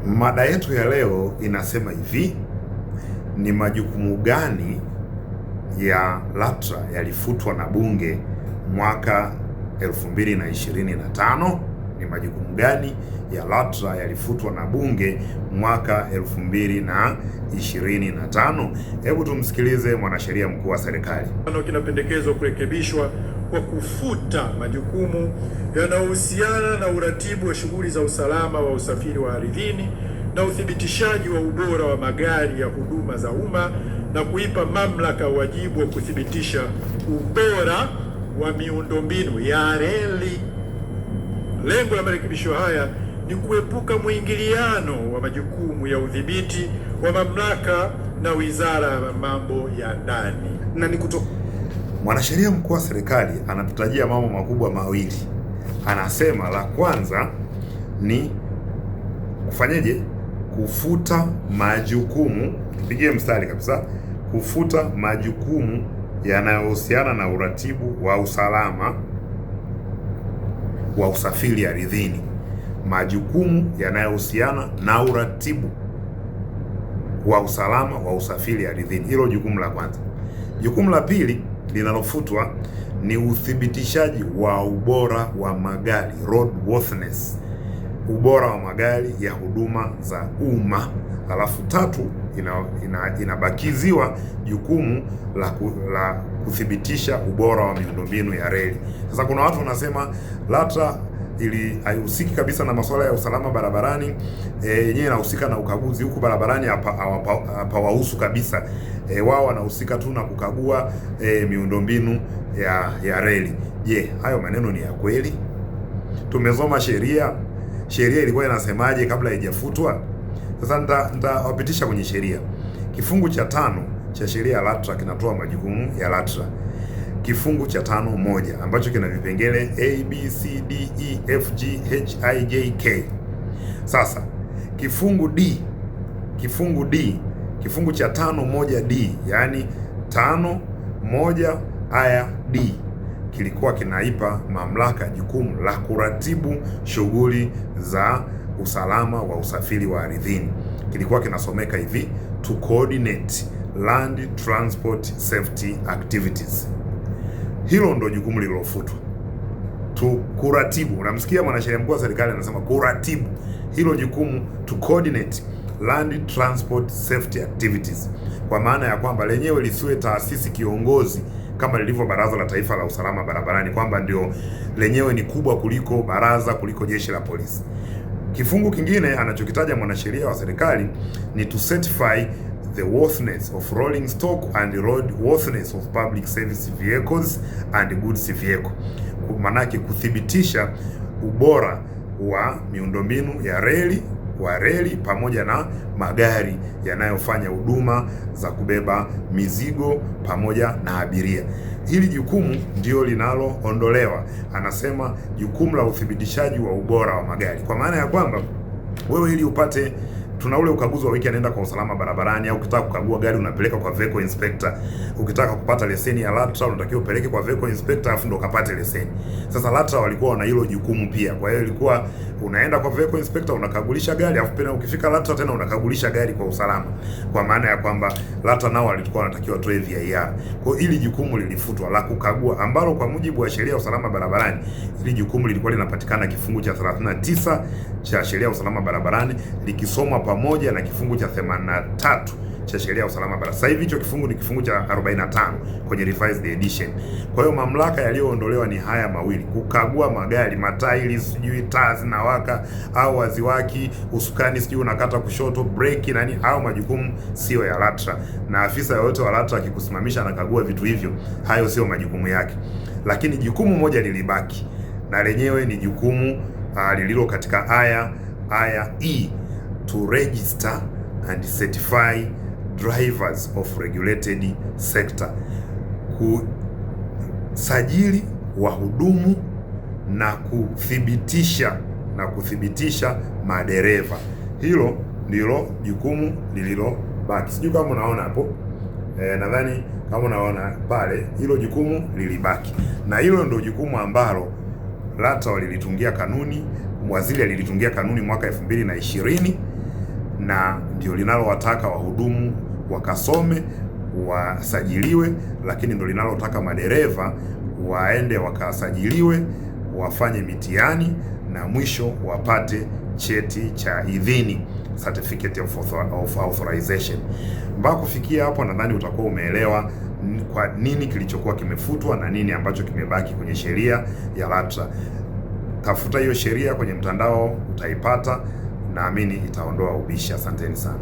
Mada yetu ya leo inasema hivi: ni majukumu gani ya LATRA yalifutwa na Bunge mwaka 2025? Ni majukumu gani ya LATRA yalifutwa na Bunge mwaka 2025? Hebu tumsikilize mwanasheria mkuu wa serikali. Kinapendekezwa kurekebishwa kwa kufuta majukumu yanayohusiana na uratibu wa shughuli za usalama wa usafiri wa ardhini na uthibitishaji wa ubora wa magari ya huduma za umma na kuipa mamlaka wajibu wa kuthibitisha ubora wa miundombinu ya reli. Lengo la marekebisho haya ni kuepuka mwingiliano wa majukumu ya udhibiti wa mamlaka na Wizara ya Mambo ya Ndani. Mwanasheria mkuu wa serikali anatutajia mambo makubwa mawili. Anasema la kwanza ni kufanyeje? Kufuta majukumu, pigie mstari kabisa, kufuta majukumu yanayohusiana na uratibu wa usalama wa usafiri ardhini. Majukumu yanayohusiana na uratibu wa usalama wa usafiri ardhini, hilo jukumu la kwanza. Jukumu la pili linalofutwa ni uthibitishaji wa ubora wa magari, roadworthiness, ubora wa magari ya huduma za umma. Alafu tatu inabakiziwa jukumu la kuthibitisha ubora wa miundombinu ya reli. Sasa kuna watu wanasema LATRA haihusiki kabisa na masuala ya usalama barabarani, yenyewe inahusika na ukaguzi, huku barabarani hapawahusu kabisa. Wao wanahusika tu na kukagua miundombinu ya reli. Je, hayo maneno ni ya kweli? Tumesoma sheria ilikuwa inasemaje kabla haijafutwa? Sasa nitawapitisha kwenye sheria. Kifungu cha 5 cha sheria ya LATRA kinatoa majukumu ya LATRA. Kifungu cha 5(1) ambacho kina vipengele A, B, C, D, E, F, G, H, I, J, K. Sasa kifungu cha 5(1)D, yani 5(1) aya D, kilikuwa kinaipa mamlaka jukumu la kuratibu shughuli za usalama wa usafiri wa ardhini. Kilikuwa kinasomeka hivi: to coordinate land transport safety activities. Hilo ndo jukumu lililofutwa, kuratibu. Unamsikia mwanasheria mkuu wa serikali anasema kuratibu. Hilo jukumu, to coordinate land transport safety activities, kwa maana ya kwamba lenyewe lisiwe taasisi kiongozi kama lilivyo Baraza la Taifa la Usalama Barabarani, kwamba ndio lenyewe ni kubwa kuliko baraza, kuliko jeshi la polisi. Kifungu kingine anachokitaja mwanasheria wa serikali ni to certify the worthiness of rolling stock and roadworthiness of public service vehicles and goods vehicle. Maanake kuthibitisha ubora wa miundombinu ya reli pamoja na magari yanayofanya huduma za kubeba mizigo pamoja na abiria. Hili jukumu ndio linaloondolewa. Anasema jukumu la uthibitishaji wa ubora wa magari, kwa maana ya kwamba wewe ili upate, tuna ule ukaguzi wa wiki anaenda kwa usalama barabarani, au ukitaka kukagua gari unapeleka kwa vehicle inspector. Ukitaka kupata leseni ya LATRA unatakiwa upeleke kwa vehicle inspector afu ndo ukapate leseni. Sasa LATRA walikuwa wana hilo jukumu pia. Kwa hiyo ilikuwa unaenda kwa vehicle inspector unakagulisha gari, afu tena ukifika LATRA tena unakagulisha gari kwa usalama. Kwa maana ya kwamba LATRA nao walikuwa wanatakiwa watoe VIR. Kwa hiyo hili jukumu lilifutwa la kukagua, ambalo kwa mujibu wa sheria ya usalama barabarani hili jukumu lilikuwa linapatikana kifungu cha 39 cha sheria ya usalama barabarani, likisomwa pamoja na kifungu cha 83 cha sheria ya usalama barabarani. Sasa hivi hicho kifungu ni kifungu cha 45 kwenye revised edition. Kwa hiyo mamlaka yaliyoondolewa ni haya mawili: kukagua magari, matairi, sijui taa zinawaka au waziwaki, usukani sijui unakata kushoto, breki nani. Hao majukumu sio ya LATRA, na afisa yoyote wa LATRA akikusimamisha anakagua vitu hivyo, hayo sio majukumu yake. Lakini jukumu moja lilibaki, na lenyewe ni jukumu lililo katika aya E, to register and certify drivers of regulated sector, kusajili wahudumu na kuthibitisha madereva. Hilo ndilo jukumu lililobaki. Sijui kama unaona hapo, nadhani kama unaona pale, hilo jukumu lilibaki, na hilo ndio jukumu ambalo LATRA walilitungia kanuni, waziri alilitungia kanuni mwaka 2020 na ndio linalowataka wahudumu wakasome, wasajiliwe, lakini ndio linalotaka madereva waende wakasajiliwe, wafanye mitihani na mwisho wapate cheti cha idhini, certificate of authorization. Mpaka kufikia hapo, nadhani utakuwa umeelewa kwa nini kilichokuwa kimefutwa na nini ambacho kimebaki kwenye sheria ya LATRA. Tafuta hiyo sheria kwenye mtandao, utaipata, naamini itaondoa ubishi. Asanteni sana.